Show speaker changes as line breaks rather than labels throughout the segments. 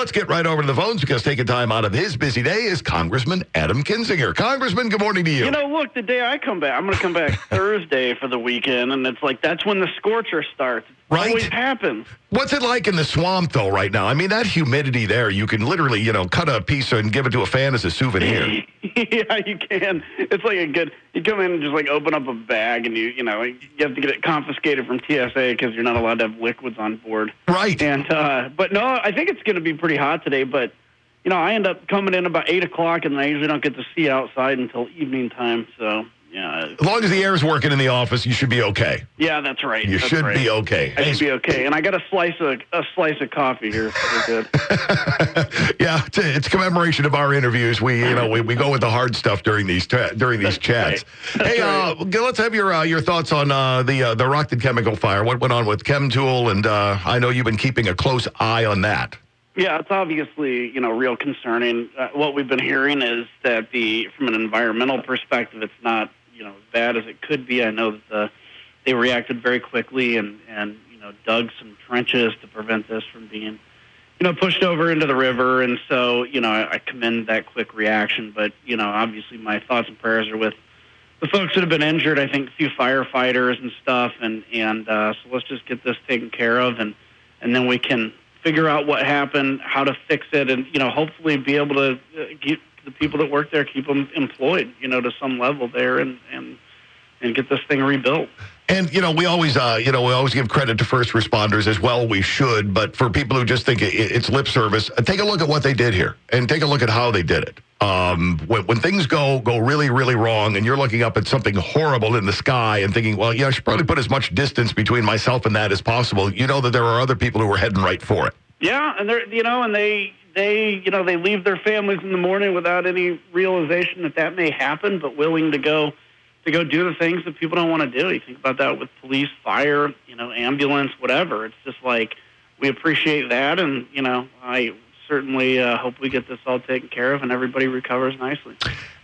Let's get right over to the phones because taking time out of his busy day is Congressman Adam Kinzinger. Congressman, good morning to you.
You know, look, the day I come back, I'm going to come back Thursday for the weekend, and it's like that's when the scorcher starts. It
Right.
always happens.
What's it like in the swamp, though, right now? I mean, that humidity there, you can literally, cut a piece and give it to a fan as a souvenir.
Yeah, you can. It's like you come in and just like open up a bag, and you have to get it confiscated from TSA because you're not allowed to have liquids on board.
Right.
And but no, I think it's going to be pretty hot today. But I end up coming in about 8 o'clock, and I usually don't get to see outside until evening time. So yeah.
As long as the air's working in the office, you should be okay.
Yeah, that's right.
You should be okay.
I should be okay. And I got a slice of coffee here. So good.
Yeah, it's commemoration of our interviews. We go with the hard stuff during these chats.
Right.
Hey,
right.
Let's have your thoughts on the Rockton chemical fire. What went on with Chemtool, and I know you've been keeping a close eye on that.
Yeah, it's obviously, real concerning. What we've been hearing is that from an environmental perspective, it's not, as bad as it could be. I know that they reacted very quickly and dug some trenches to prevent this from being, pushed over into the river. And so, I commend that quick reaction. But, obviously my thoughts and prayers are with the folks that have been injured. I think a few firefighters and stuff. And so let's just get this taken care of. And then we can figure out what happened, how to fix it, and hopefully be able to keep the people that work there, keep them employed, to some level there, and get this thing rebuilt.
And we always give credit to first responders as well. We should, but for people who just think it's lip service, take a look at what they did here, and take a look at how they did it. When things go really, really wrong, and you're looking up at something horrible in the sky and thinking, well, I should probably put as much distance between myself and that as possible. You know that there are other people who are heading right for it.
Yeah, and they leave their families in the morning without any realization that may happen, but willing to go do the things that people don't want to do. You think about that with police, fire, ambulance, whatever. It's just like we appreciate that, and I certainly hope we get this all taken care of and everybody recovers nicely.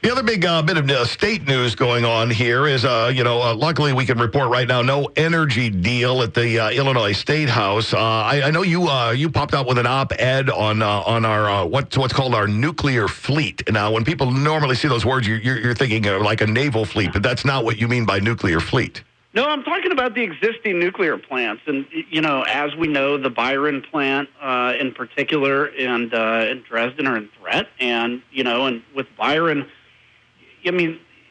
The other big bit of state news going on here is, luckily we can report right now no energy deal at the Illinois State House. I know you popped out with an op-ed on our what's called our nuclear fleet. Now, when people normally see those words, you're thinking of like a naval fleet, but that's not what you mean by nuclear fleet.
No, I'm talking about the existing nuclear plants. And, as we know, the Byron plant in particular and Dresden are in threat. And, and with Byron,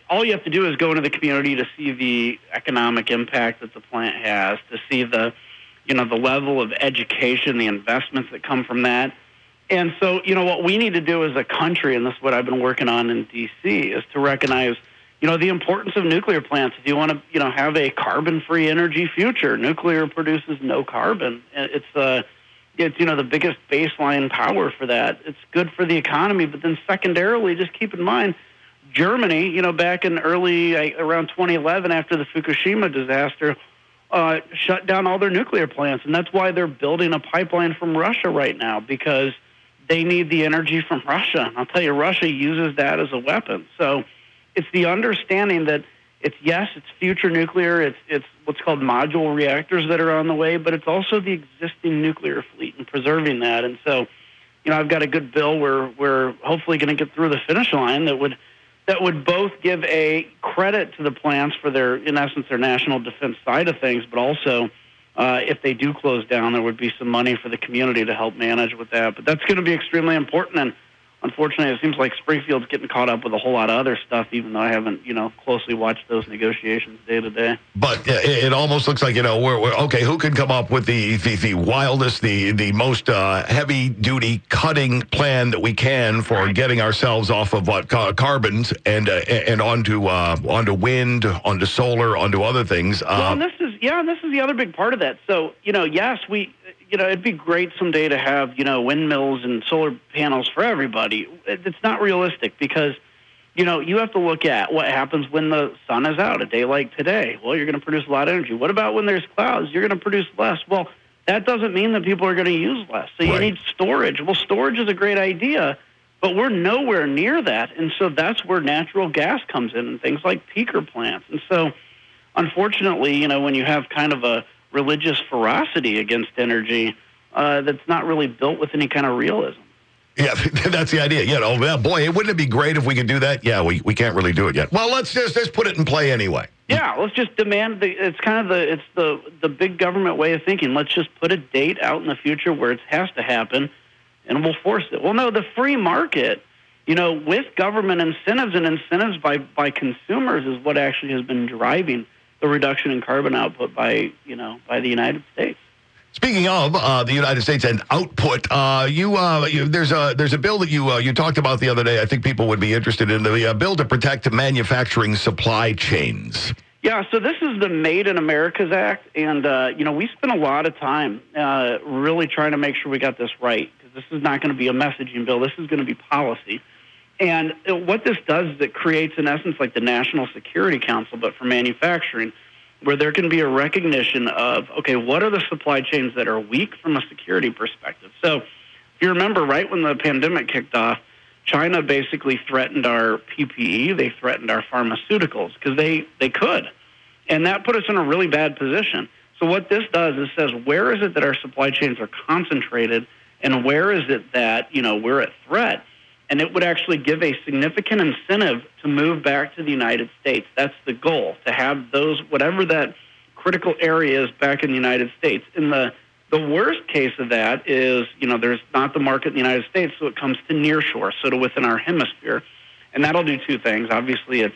all you have to do is go into the community to see the economic impact that the plant has, to see the level of education, the investments that come from that. And so, what we need to do as a country, and this is what I've been working on in D.C., is to recognize the importance of nuclear plants. If you want to, have a carbon-free energy future, nuclear produces no carbon. It's the biggest baseline power for that. It's good for the economy, but then secondarily, just keep in mind, Germany, back in around 2011 after the Fukushima disaster, shut down all their nuclear plants, and that's why they're building a pipeline from Russia right now, because they need the energy from Russia. And I'll tell you, Russia uses that as a weapon. So it's the understanding that it's future nuclear, it's what's called module reactors that are on the way, but it's also the existing nuclear fleet and preserving that. And so, I've got a good bill where we're hopefully going to get through the finish line that would both give a credit to the plants for in essence, their national defense side of things, but also if they do close down, there would be some money for the community to help manage with that. But that's going to be extremely important. And unfortunately, it seems like Springfield's getting caught up with a whole lot of other stuff, even though I haven't, closely watched those negotiations day to day.
But it almost looks like, we're okay, who can come up with the wildest, the most heavy-duty cutting plan that we can for getting ourselves off of carbons and onto wind, onto solar, onto other things.
And this is the other big part of that. So, yes, it'd be great someday to have, windmills and solar panels for everybody. It's not realistic because, you have to look at what happens when the sun is out, a day like today. Well, you're going to produce a lot of energy. What about when there's clouds? You're going to produce less. Well, that doesn't mean that people are going to use less. So you need storage. Well, storage is a great idea, but we're nowhere near that. And so that's where natural gas comes in and things like peaker plants. And so, unfortunately, when you have kind of a religious ferocity against energy, that's not really built with any kind of realism.
Yeah, that's the idea. You know, boy, wouldn't it be great if we could do that? Yeah, we can't really do it yet. Well, let's put it in play anyway.
Yeah, let's just demand it's kind of the big government way of thinking. Let's just put a date out in the future where it has to happen, and we'll force it. Well, no, the free market, you know, with government incentives and incentives by consumers is what actually has been driving the reduction in carbon output by the United States.
Speaking of the United States and output, there's a bill that you talked about the other day. I think people would be interested in the bill to protect manufacturing supply chains.
Yeah, so this is the Made in America's Act, and we spent a lot of time really trying to make sure we got this right, because this is not going to be a messaging bill. This is going to be policy. And what this does is it creates, in essence, like the National Security Council, but for manufacturing, where there can be a recognition of, okay, what are the supply chains that are weak from a security perspective? So if you remember, right when the pandemic kicked off, China basically threatened our PPE, they threatened our pharmaceuticals, because they could. And that put us in a really bad position. So what this does is says, where is it that our supply chains are concentrated, and where is it that, we're at threat? And it would actually give a significant incentive to move back to the United States. That's the goal, to have those, whatever that critical area is, back in the United States. And the worst case of that is, there's not the market in the United States, so it comes to nearshore, so to within our hemisphere. And that'll do two things. Obviously, it's,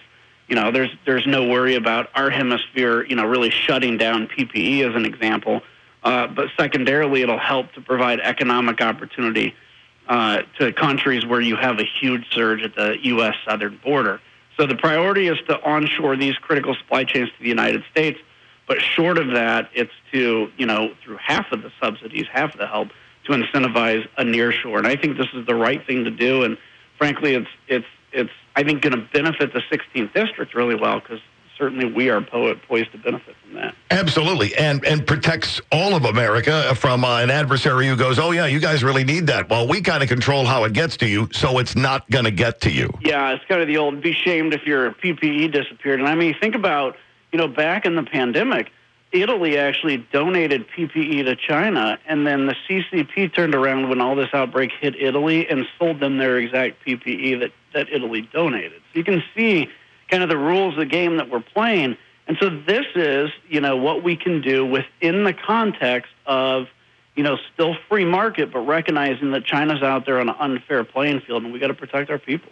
there's no worry about our hemisphere, really shutting down PPE as an example. But secondarily, it'll help to provide economic opportunity to countries where you have a huge surge at the U.S. southern border. So the priority is to onshore these critical supply chains to the United States, but short of that, it's to, through half of the subsidies, half of the help, to incentivize a nearshore. And I think this is the right thing to do, and frankly, it's I think, going to benefit the 16th District really well, because certainly we are poised to benefit from that.
Absolutely, and protects all of America from an adversary who goes, oh, yeah, you guys really need that. Well, we kind of control how it gets to you, so it's not going to get to you.
Yeah, it's kind of the old be shamed if your PPE disappeared. And I mean, think about, back in the pandemic, Italy actually donated PPE to China, and then the CCP turned around when all this outbreak hit Italy and sold them their exact PPE that Italy donated. So you can see kind of the rules of the game that we're playing. And so this is, what we can do within the context of, still free market, but recognizing that China's out there on an unfair playing field, and we got to protect our people.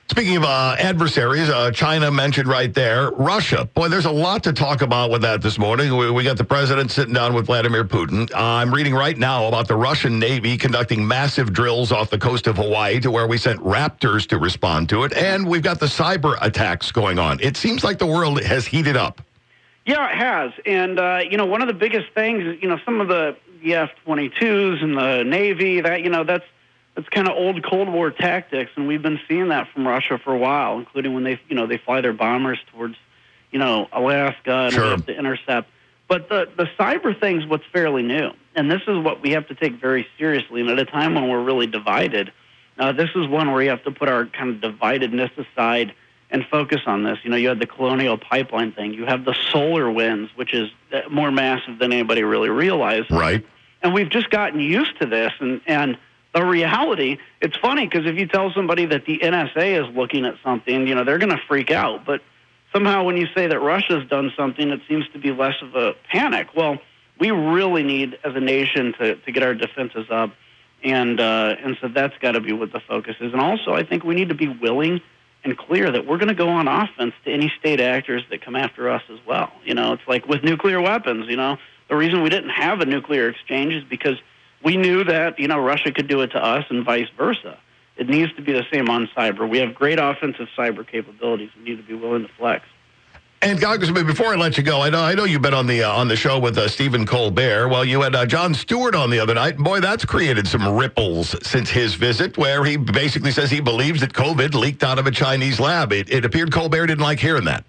Speaking of adversaries, China mentioned right there, Russia. Boy, there's a lot to talk about with that this morning. We got the president sitting down with Vladimir Putin. I'm reading right now about the Russian Navy conducting massive drills off the coast of Hawaii, to where we sent Raptors to respond to it. And we've got the cyber attacks going on. It seems like the world has heated up.
Yeah, it has. And, one of the biggest things is, some of the F-22s and the Navy, that's kind of old Cold War tactics, and we've been seeing that from Russia for a while, including when they fly their bombers towards, Alaska, and
sure,
we have to intercept. But the cyber thing's what's fairly new, and this is what we have to take very seriously. And at a time when we're really divided, this is one where you have to put our kind of dividedness aside and focus on this. You had the Colonial Pipeline thing. You have the solar winds, which is more massive than anybody really realized.
Right.
And we've just gotten used to this, and the reality, it's funny, because if you tell somebody that the NSA is looking at something, they're going to freak out. But somehow when you say that Russia's done something, it seems to be less of a panic. Well, we really need, as a nation, to get our defenses up. And so that's got to be what the focus is. And also, I think we need to be willing and clear that we're going to go on offense to any state actors that come after us as well. It's like with nuclear weapons, the reason we didn't have a nuclear exchange is because we knew that, Russia could do it to us and vice versa. It needs to be the same on cyber. We have great offensive cyber capabilities. We need to be willing to flex.
And Congressman, before I let you go, I know you've been on the show with Stephen Colbert. Well, you had Jon Stewart on the other night. Boy, that's created some ripples since his visit, where he basically says he believes that COVID leaked out of a Chinese lab. It appeared Colbert didn't like hearing that.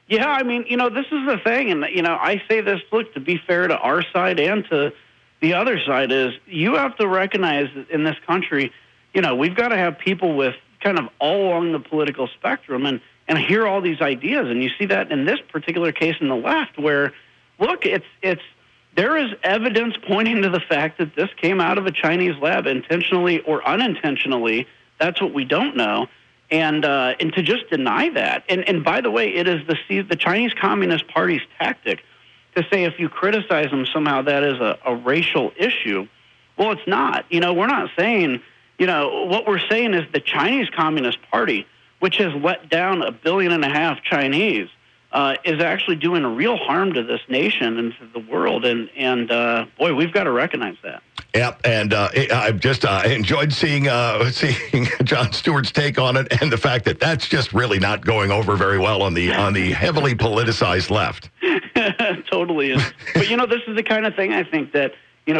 Yeah, I mean, this is the thing, and I say this, look, to be fair to our side and to the other side, is you have to recognize that in this country, we've got to have people with kind of all along the political spectrum and hear all these ideas. And you see that in this particular case in the left, where, look, it's There is evidence pointing to the fact that this came out of a Chinese lab, intentionally or unintentionally. That's what we don't know. And to just deny that. And by the way, it is the Chinese Communist Party's tactic to say if you criticize them somehow that is a racial issue. Well, it's not. We're not saying, what we're saying is the Chinese Communist Party, which has let down 1.5 billion Chinese, is actually doing a real harm to this nation and to the world. And boy, we've got to recognize that.
Yep, and I've just enjoyed seeing Jon Stewart's take on it, and the fact that that's just really not going over very well on the heavily politicized left.
Totally is. But this is the kind of thing I think that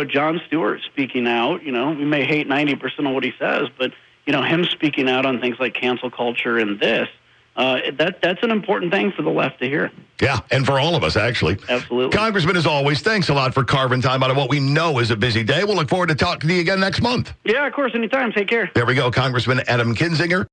Jon Stewart speaking out. We may hate 90% of what he says, but him speaking out on things like cancel culture and this. That's an important thing for the left to hear.
Yeah, and for all of us, actually.
Absolutely.
Congressman, as always, thanks a lot for carving time out of what we know is a busy day. We'll look forward to talking to you again next month.
Yeah, of course, anytime. Take care.
There we go, Congressman Adam Kinzinger.